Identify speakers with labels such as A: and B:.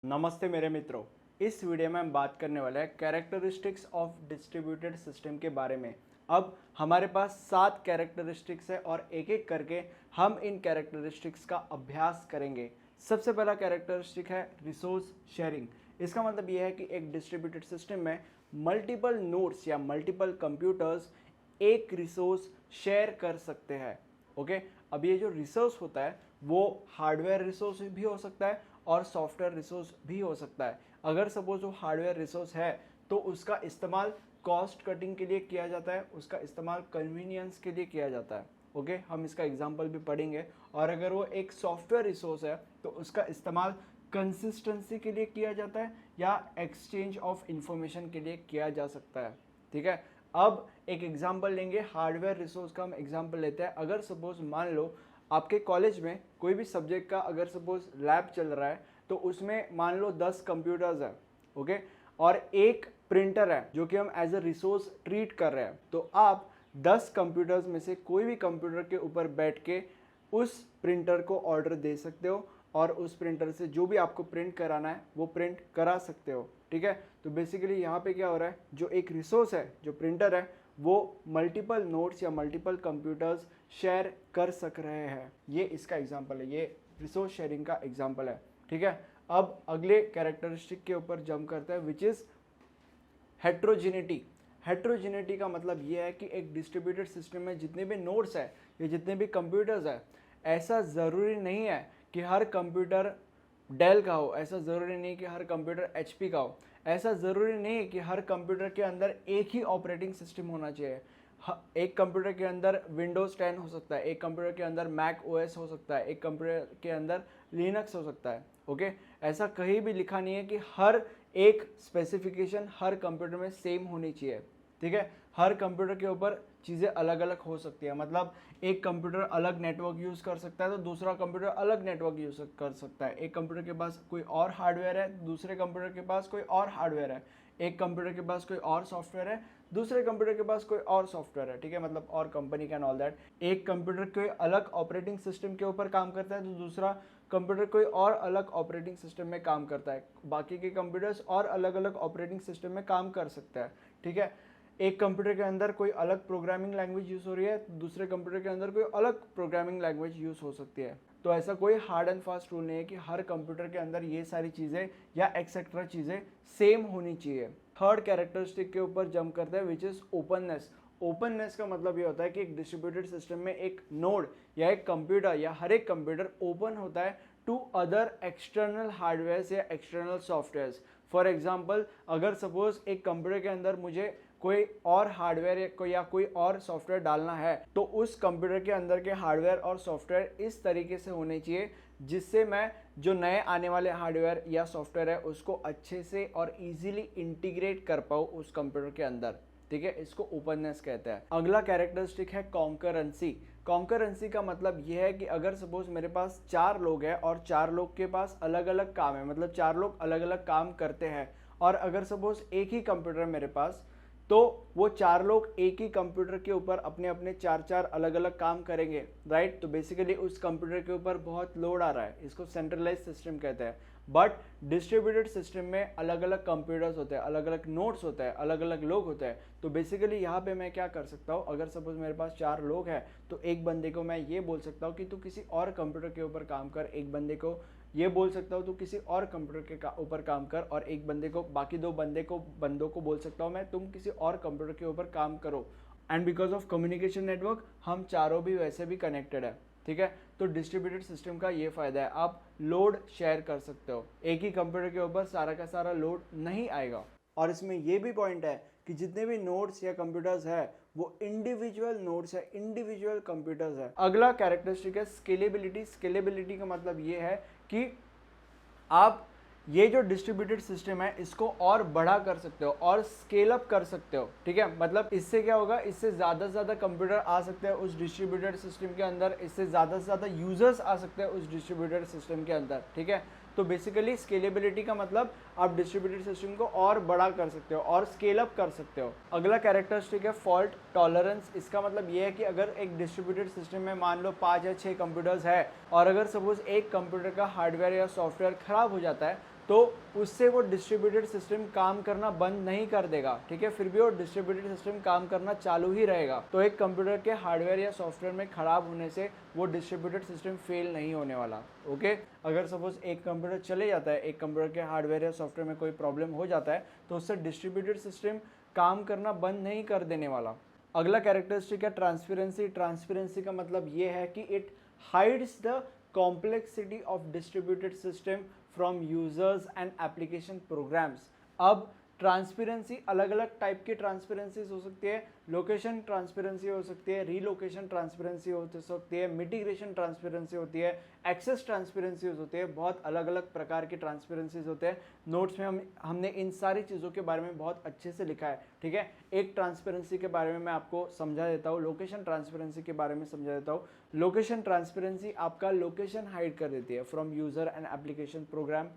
A: नमस्ते मेरे मित्रों। इस वीडियो में हम बात करने वाले हैं कैरेक्टरिस्टिक्स ऑफ डिस्ट्रीब्यूटेड सिस्टम के बारे में। अब हमारे पास 7 कैरेक्टरिस्टिक्स है और एक एक करके हम इन कैरेक्टरिस्टिक्स का अभ्यास करेंगे। सबसे पहला कैरेक्टरिस्टिक है रिसोर्स शेयरिंग। इसका मतलब यह है कि एक डिस्ट्रीब्यूटेड सिस्टम में मल्टीपल नोड्स या मल्टीपल कंप्यूटर्स एक रिसोर्स शेयर कर सकते हैं। ओके, अब ये जो रिसोर्स होता है वो हार्डवेयर रिसोर्स भी हो सकता है और सॉफ्टवेयर रिसोर्स भी हो सकता है। अगर सपोज वो हार्डवेयर रिसोर्स है तो उसका इस्तेमाल कॉस्ट कटिंग के लिए किया जाता है, उसका इस्तेमाल कन्वीनियंस के लिए किया जाता है। ओके, हम इसका एग्जांपल भी पढ़ेंगे। और अगर वो एक सॉफ्टवेयर रिसोर्स है तो उसका इस्तेमाल कंसिस्टेंसी के लिए किया जाता है या एक्सचेंज ऑफ इंफॉर्मेशन के लिए किया जा सकता है। ठीक है, अब एक एग्जांपल लेंगे हार्डवेयर रिसोर्स का। हम एग्जांपल लेते हैं। अगर सपोज मान लो आपके कॉलेज में कोई भी सब्जेक्ट का अगर सपोज लैब चल रहा है तो उसमें मान लो 10 कंप्यूटर्स हैं। ओके, और एक प्रिंटर है जो कि हम एज अ रिसोर्स ट्रीट कर रहे हैं। तो आप 10 कंप्यूटर्स में से कोई भी कंप्यूटर के ऊपर बैठ के उस प्रिंटर को ऑर्डर दे सकते हो और उस प्रिंटर से जो भी आपको प्रिंट कराना है वो प्रिंट करा सकते हो। ठीक है, तो बेसिकली यहाँ पे क्या हो रहा है, जो एक रिसोर्स है, जो प्रिंटर है, वो मल्टीपल नोड्स या मल्टीपल कंप्यूटर्स शेयर कर सक रहे हैं। ये इसका एग्जांपल है, ये रिसोर्स शेयरिंग का एग्जांपल है। ठीक है, अब अगले कैरेक्टरिस्टिक के ऊपर जंप करते हैं, विच इज हेट्रोजिनिटी। हेट्रोजिनिटी का मतलब ये है कि एक डिस्ट्रीब्यूटेड सिस्टम में जितने भी नोड्स है या जितने भी कंप्यूटर्स है, ऐसा ज़रूरी नहीं है कि हर कंप्यूटर डेल का हो, ऐसा ज़रूरी नहीं कि हर कंप्यूटर एचपी का हो, ऐसा ज़रूरी नहीं है कि हर कंप्यूटर के अंदर एक ही ऑपरेटिंग सिस्टम होना चाहिए। एक कंप्यूटर के अंदर विंडोज़ 10 हो सकता है, एक कंप्यूटर के अंदर मैक ओएस हो सकता है, एक कंप्यूटर के अंदर लिनक्स हो सकता है। ओके, ऐसा कहीं भी लिखा नहीं है कि हर एक स्पेसिफिकेशन हर कंप्यूटर में सेम होनी चाहिए। ठीक है, हर कंप्यूटर के ऊपर चीज़ें अलग अलग हो सकती है। मतलब एक कंप्यूटर अलग नेटवर्क यूज़ कर सकता है तो दूसरा कंप्यूटर अलग नेटवर्क यूज़ कर सकता है। एक कंप्यूटर के पास कोई और हार्डवेयर है, दूसरे कंप्यूटर के पास कोई और हार्डवेयर है। एक कंप्यूटर के पास कोई और सॉफ्टवेयर है, दूसरे कंप्यूटर के पास कोई और सॉफ्टवेयर है। ठीक है, मतलब और कंपनी कैन ऑल दैट। एक कंप्यूटर कोई अलग ऑपरेटिंग सिस्टम के ऊपर काम करता है तो दूसरा कंप्यूटर कोई और अलग ऑपरेटिंग सिस्टम में काम करता है। बाकी के कंप्यूटर्स और अलग अलग ऑपरेटिंग सिस्टम में काम कर सकता है। ठीक है, एक कंप्यूटर के अंदर कोई अलग प्रोग्रामिंग लैंग्वेज यूज़ हो रही है, दूसरे कंप्यूटर के अंदर कोई अलग प्रोग्रामिंग लैंग्वेज यूज़ हो सकती है। तो ऐसा कोई हार्ड एंड फास्ट रूल नहीं है कि हर कंप्यूटर के अंदर ये सारी चीज़ें या एक्सेट्रा चीज़ें सेम होनी चाहिए। थर्ड कैरेक्टरिस्टिक के ऊपर जंप करते हैं, विच इज़ ओपननेस। ओपननेस का मतलब ये होता है कि एक डिस्ट्रीब्यूटेड सिस्टम में एक नोड या एक कंप्यूटर या हर एक कंप्यूटर ओपन होता है टू अदर एक्सटर्नल हार्डवेयर या एक्सटर्नल सॉफ्टवेयर। फॉर एग्जाम्पल, अगर सपोज एक कंप्यूटर के अंदर मुझे कोई और हार्डवेयर या कोई और सॉफ्टवेयर डालना है तो उस कंप्यूटर के अंदर के हार्डवेयर और सॉफ्टवेयर इस तरीके से होने चाहिए जिससे मैं जो नए आने वाले हार्डवेयर या सॉफ्टवेयर है उसको अच्छे से और इजीली इंटीग्रेट कर पाऊँ उस कंप्यूटर के अंदर। ठीक है, इसको ओपननेस कहते हैं। अगला कैरेक्टरिस्टिक है कॉन्करेंसी। कॉन्करेंसी का मतलब यह है कि अगर सपोज मेरे पास 4 लोग हैं और 4 लोग के पास अलग अलग काम है, मतलब 4 लोग अलग अलग काम करते हैं, और अगर सपोज एक ही कंप्यूटर मेरे पास, तो वो 4 लोग एक ही कंप्यूटर के ऊपर अपने अपने 4 अलग अलग काम करेंगे। राइट, तो बेसिकली उस कंप्यूटर के ऊपर बहुत लोड आ रहा है, इसको सेंट्रलाइज सिस्टम कहते हैं। बट डिस्ट्रीब्यूटेड सिस्टम में अलग अलग कंप्यूटर्स होते हैं, अलग अलग नोड्स होते हैं, अलग अलग लोग होते हैं। तो बेसिकली यहाँ पे मैं क्या कर सकता हूँ, अगर सपोज मेरे पास 4 लोग हैं तो एक बंदे को मैं ये बोल सकता हूँ कि तू किसी और कंप्यूटर के ऊपर काम कर, एक बंदे को ये बोल सकता हूँ तू किसी और कंप्यूटर के ऊपर काम कर, और एक बंदे को, बाकी 2 बंदों को बोल सकता हूँ मैं तुम किसी और कंप्यूटर के ऊपर काम करो। And because of communication network हम चारों भी वैसे भी कनेक्टेड है। ठीक है, तो डिस्ट्रीब्यूटेड सिस्टम का ये फायदा है, आप लोड शेयर कर सकते हो, एक ही कंप्यूटर के ऊपर सारा का सारा लोड नहीं आएगा। और इसमें ये भी पॉइंट है कि जितने भी नोड्स या कंप्यूटर्स है वो इंडिविजुअल नोड्स है, इंडिविजुअल कंप्यूटर्स है। अगला कैरेक्टरिस्टिक है स्केलेबिलिटी। स्केलेबिलिटी का मतलब ये है कि आप ये जो डिस्ट्रीब्यूटेड सिस्टम है इसको और बड़ा कर सकते हो और स्केल अप कर सकते हो। ठीक है, मतलब इससे क्या होगा, इससे ज़्यादा से ज़्यादा कंप्यूटर आ सकते हैं उस डिस्ट्रीब्यूटेड सिस्टम के अंदर, इससे ज़्यादा से ज़्यादा यूजर्स आ सकते हैं उस डिस्ट्रीब्यूटेड सिस्टम के अंदर। ठीक है, तो बेसिकली स्केलेबिलिटी का मतलब आप डिस्ट्रीब्यूटेड सिस्टम को और बड़ा कर सकते हो और स्केल अप कर सकते हो। अगला कैरेक्टरिस्टिक है फॉल्ट टॉलरेंस। इसका मतलब ये है कि अगर एक डिस्ट्रीब्यूटेड सिस्टम में मान लो 5 या 6 कंप्यूटर्स है और अगर सपोज एक कंप्यूटर का हार्डवेयर या सॉफ्टवेयर खराब हो जाता है तो उससे वो डिस्ट्रीब्यूटेड सिस्टम काम करना बंद नहीं कर देगा, ठीक है, फिर भी वो डिस्ट्रीब्यूटेड सिस्टम काम करना चालू ही रहेगा। तो एक कंप्यूटर के हार्डवेयर या सॉफ्टवेयर में खराब होने से वो डिस्ट्रीब्यूटेड सिस्टम फेल नहीं होने वाला। ओके, अगर सपोज एक कंप्यूटर चले जाता है, एक कंप्यूटर के हार्डवेयर या सॉफ्टवेयर में कोई प्रॉब्लम हो जाता है, तो उससे डिस्ट्रीब्यूटेड सिस्टम काम करना बंद नहीं कर देने वाला। अगला कैरेक्टरिस्टिक है ट्रांसपेरेंसी। ट्रांसपेरेंसी का मतलब ये है कि it hides the complexity of distributed system from users and application programs. अब ट्रांसपेरेंसी अलग अलग टाइप की ट्रांसपेरेंसीज हो सकती है। लोकेशन ट्रांसपेरेंसी हो सकती है, रीलोकेशन ट्रांसपेरेंसी हो सकती है, मिटिगेशन ट्रांसपेरेंसी होती है, एक्सेस ट्रांसपेरेंसी होती है। बहुत अलग अलग प्रकार की ट्रांसपेरेंसीज होते हैं। नोट्स में हमने इन सारी चीज़ों के बारे में बहुत अच्छे से लिखा है, ठीक है। एक ट्रांसपेरेंसी के बारे में मैं आपको समझा देता हूँ, लोकेशन ट्रांसपेरेंसी के बारे में समझा देता हूँ। लोकेशन ट्रांसपेरेंसी आपका लोकेशन हाइड कर देती है from user and application program.